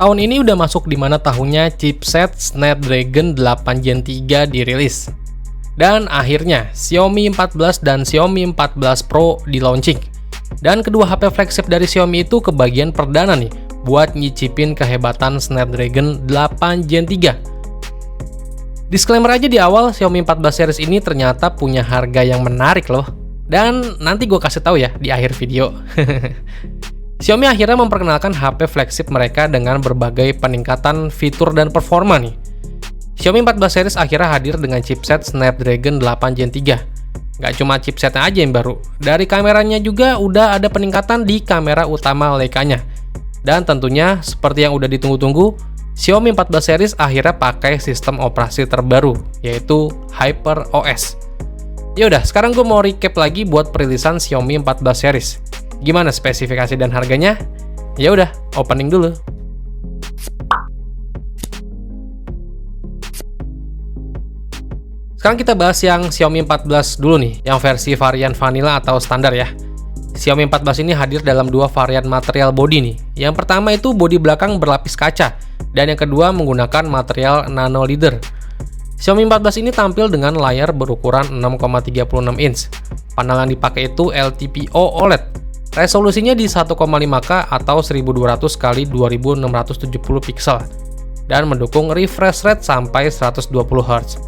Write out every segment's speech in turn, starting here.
Tahun ini udah masuk di mana tahunnya chipset Snapdragon 8 Gen 3 dirilis. Dan akhirnya Xiaomi 14 dan Xiaomi 14 Pro di launching. Dan kedua HP flagship dari Xiaomi itu kebagian perdana nih buat nyicipin kehebatan Snapdragon 8 Gen 3. Disclaimer aja di awal, Xiaomi 14 series ini ternyata punya harga yang menarik loh. Dan nanti gue kasih tahu ya di akhir video. Xiaomi akhirnya memperkenalkan HP flagship mereka dengan berbagai peningkatan fitur dan performa nih. Xiaomi 14 series akhirnya hadir dengan chipset Snapdragon 8 Gen 3. Nggak cuma chipsetnya aja yang baru, dari kameranya juga udah ada peningkatan di kamera utama Leica-nya. Dan tentunya, seperti yang udah ditunggu-tunggu, Xiaomi 14 series akhirnya pakai sistem operasi terbaru, yaitu HyperOS. Yaudah, sekarang gue mau recap lagi buat perilisan Xiaomi 14 series. Gimana spesifikasi dan harganya? Ya udah, opening dulu. Sekarang kita bahas yang Xiaomi 14 dulu nih, yang versi varian vanilla atau standar ya. Xiaomi 14 ini hadir dalam dua varian material body nih. Yang pertama itu bodi belakang berlapis kaca, dan yang kedua menggunakan material nano leather. Xiaomi 14 ini tampil dengan layar berukuran 6,36 inch. Panel yang dipakai itu LTPO OLED. Resolusinya di 1,5K atau 1200 x 2670 pixel dan mendukung refresh rate sampai 120 Hz.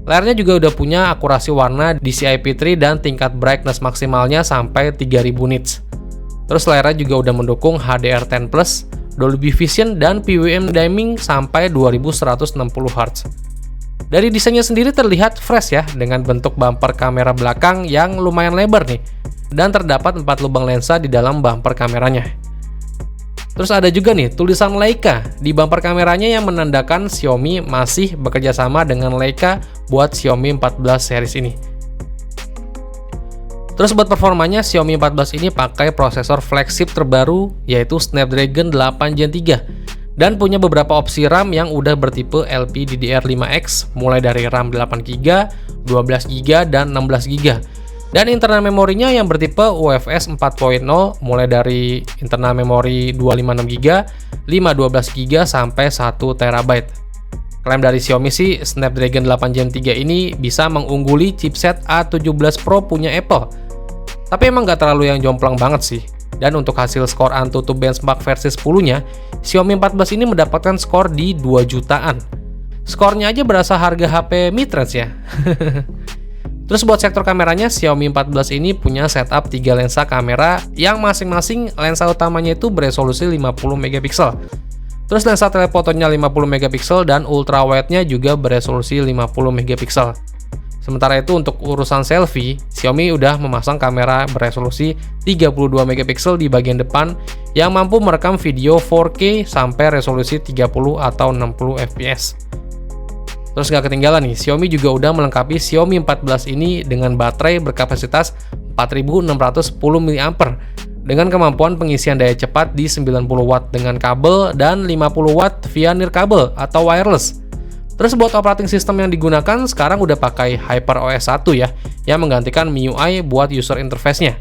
Layarnya juga udah punya akurasi warna DCI-P3 dan tingkat brightness maksimalnya sampai 3000 nits. Terus layarnya juga udah mendukung HDR10+, Dolby Vision dan PWM dimming sampai 2160 Hz. Dari desainnya sendiri terlihat fresh ya, dengan bentuk bumper kamera belakang yang lumayan lebar nih. Dan terdapat 4 lubang lensa di dalam bumper kameranya. Terus ada juga nih tulisan Leica di bumper kameranya yang menandakan Xiaomi masih bekerja sama dengan Leica buat Xiaomi 14 series ini. Terus buat performanya, Xiaomi 14 ini pakai prosesor flagship terbaru yaitu Snapdragon 8 Gen 3 dan punya beberapa opsi RAM yang udah bertipe LPDDR5X mulai dari RAM 8GB, 12GB, dan 16GB. Dan internal memorinya yang bertipe UFS 4.0 mulai dari internal memori 256GB, 512GB, sampai 1TB. Klaim dari Xiaomi sih, Snapdragon 8 Gen 3 ini bisa mengungguli chipset A17 Pro punya Apple. Tapi emang nggak terlalu yang jomplang banget sih. Dan untuk hasil skor AnTuTu benchmark versi 10-nya, Xiaomi 14 ini mendapatkan skor di 2 jutaan. Skornya aja berasa harga HP mid-range ya. Terus buat sektor kameranya, Xiaomi 14 ini punya setup 3 lensa kamera yang masing-masing lensa utamanya itu beresolusi 50MP. Terus lensa telefotonya 50MP dan ultrawide-nya juga beresolusi 50MP. Sementara itu untuk urusan selfie, Xiaomi udah memasang kamera beresolusi 32MP di bagian depan yang mampu merekam video 4K sampai resolusi 30 atau 60fps. Terus gak ketinggalan nih, Xiaomi juga udah melengkapi Xiaomi 14 ini dengan baterai berkapasitas 4610 mAh dengan kemampuan pengisian daya cepat di 90W dengan kabel dan 50W via nirkabel atau wireless. Terus buat operating system yang digunakan sekarang udah pakai HyperOS 1 ya, yang menggantikan MIUI buat user interface-nya.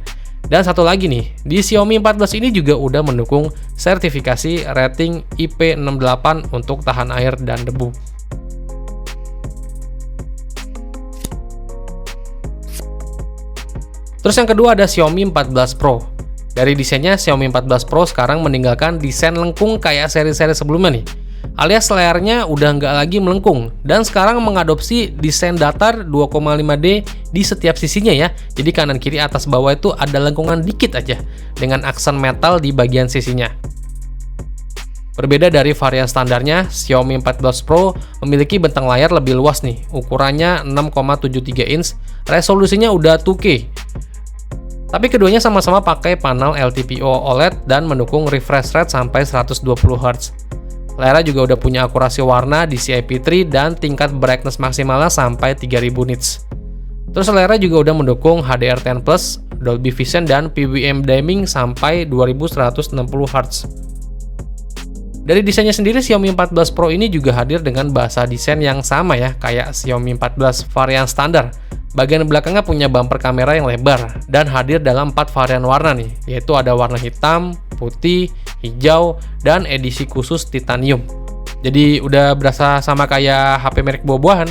Dan satu lagi nih, di Xiaomi 14 ini juga udah mendukung sertifikasi rating IP68 untuk tahan air dan debu. Terus yang kedua ada Xiaomi 14 Pro. Dari desainnya, Xiaomi 14 Pro sekarang meninggalkan desain lengkung kayak seri-seri sebelumnya nih. Alias layarnya udah nggak lagi melengkung, dan sekarang mengadopsi desain datar 2,5D di setiap sisinya ya. Jadi kanan kiri atas bawah itu ada lengkungan dikit aja, dengan aksen metal di bagian sisinya. Berbeda dari varian standarnya, Xiaomi 14 Pro memiliki bentang layar lebih luas nih, ukurannya 6,73 inch, resolusinya udah 2K. Tapi keduanya sama-sama pakai panel LTPO OLED dan mendukung refresh rate sampai 120Hz. Layarnya juga udah punya akurasi warna DCI-P3 dan tingkat brightness maksimalnya sampai 3000 nits. Terus layarnya juga udah mendukung HDR10+, Dolby Vision dan PWM dimming sampai 2160Hz. Dari desainnya sendiri, Xiaomi 14 Pro ini juga hadir dengan bahasa desain yang sama ya, kayak Xiaomi 14 varian standar. Bagian belakangnya punya bumper kamera yang lebar dan hadir dalam 4 varian warna nih, yaitu ada warna hitam, putih, hijau, dan edisi khusus titanium. Jadi udah berasa sama kayak HP merek buah-buahan.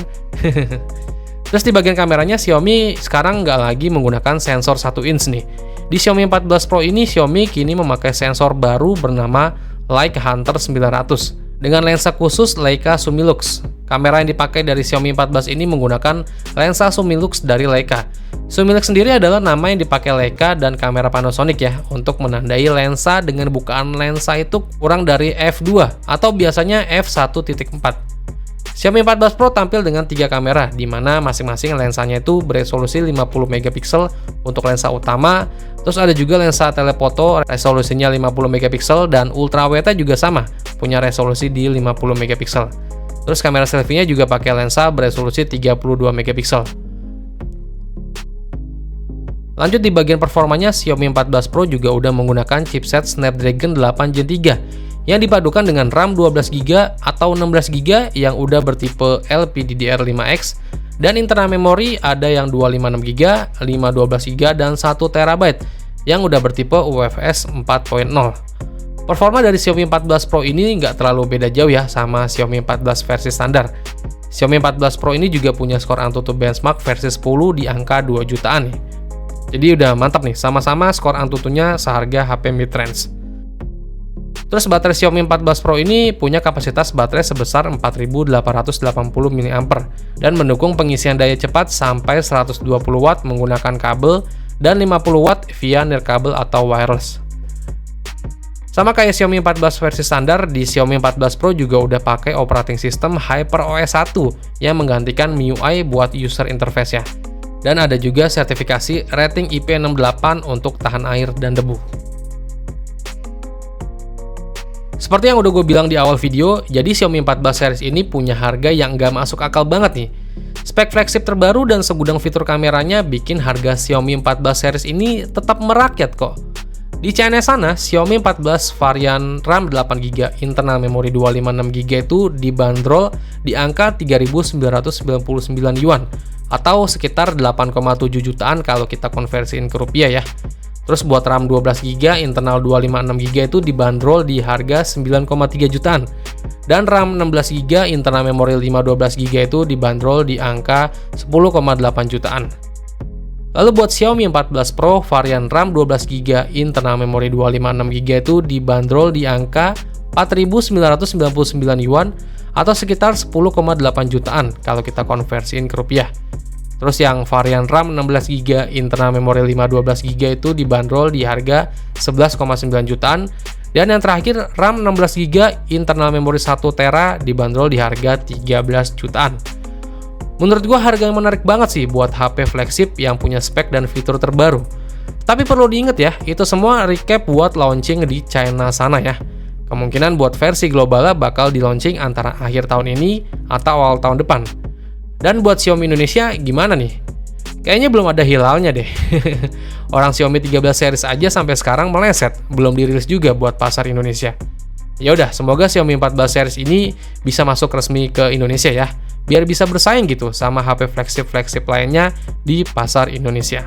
Terus di bagian kameranya, Xiaomi sekarang nggak lagi menggunakan sensor 1 inch nih. Di Xiaomi 14 Pro ini, Xiaomi kini memakai sensor baru bernama Leica Hunter 900 dengan lensa khusus Leica Sumilux. Kamera yang dipakai dari Xiaomi 14 ini menggunakan lensa Sumilux dari Leica. Sumilux sendiri adalah nama yang dipakai Leica dan kamera Panasonic ya, untuk menandai lensa dengan bukaan lensa itu kurang dari f2 atau biasanya f1.4. Xiaomi 14 Pro tampil dengan 3 kamera, di mana masing-masing lensanya itu beresolusi 50 megapiksel untuk lensa utama, terus ada juga lensa telefoto resolusinya 50 megapiksel dan ultrawide juga sama, punya resolusi di 50 megapiksel. Terus kamera selfie-nya juga pakai lensa beresolusi 32 megapiksel. Lanjut di bagian performanya, Xiaomi 14 Pro juga udah menggunakan chipset Snapdragon 8 Gen 3 yang dipadukan dengan RAM 12GB atau 16GB yang udah bertipe LPDDR5X, dan internal memori ada yang 256GB, 512GB, dan 1TB yang udah bertipe UFS 4.0. Performa dari Xiaomi 14 Pro ini nggak terlalu beda jauh ya sama Xiaomi 14 versi standar. Xiaomi 14 Pro ini juga punya skor AnTuTu benchmark versi 10 di angka 2 jutaan nih. Jadi udah mantap nih, sama-sama skor AnTuTu-nya seharga HP mid-range. Terus baterai Xiaomi 14 Pro ini punya kapasitas baterai sebesar 4880 mAh dan mendukung pengisian daya cepat sampai 120 watt menggunakan kabel dan 50 watt via nirkabel atau wireless. Sama kayak Xiaomi 14 versi standar, di Xiaomi 14 Pro juga udah pakai operating system HyperOS 1 yang menggantikan MIUI buat user interface-nya. Dan ada juga sertifikasi rating IP68 untuk tahan air dan debu. Seperti yang udah gue bilang di awal video, jadi Xiaomi 14 series ini punya harga yang nggak masuk akal banget nih. Spek flagship terbaru dan segudang fitur kameranya bikin harga Xiaomi 14 series ini tetap merakyat kok. Di China sana, Xiaomi 14 varian RAM 8GB, internal memori 256GB itu dibanderol di angka 3.999 yuan atau sekitar 8,7 jutaan kalau kita konversiin ke rupiah ya. Terus buat RAM 12GB, internal 256GB itu dibanderol di harga 9,3 jutaan. Dan RAM 16GB, internal memori 512GB itu dibanderol di angka 10,8 jutaan. Lalu buat Xiaomi 14 Pro varian RAM 12GB, internal memori 256GB itu dibanderol di angka 4.999 yuan atau sekitar 10,8 jutaan kalau kita konversiin ke rupiah. Terus yang varian RAM 16GB, internal memori 512GB itu dibanderol di harga 11,9 jutaan. Dan yang terakhir RAM 16GB, internal memori 1TB dibanderol di harga 13 jutaan. Menurut gua harga yang menarik banget sih buat HP flagship yang punya spek dan fitur terbaru. Tapi perlu diingat ya, itu semua recap buat launching di China sana ya. Kemungkinan buat versi globalnya bakal di launching antara akhir tahun ini atau awal tahun depan. Dan buat Xiaomi Indonesia gimana nih? Kayaknya belum ada hilalnya deh. Orang Xiaomi 13 series aja sampai sekarang meleset, belum dirilis juga buat pasar Indonesia. Ya udah, semoga Xiaomi 14 series ini bisa masuk resmi ke Indonesia ya, biar bisa bersaing gitu sama HP flagship lainnya di pasar Indonesia.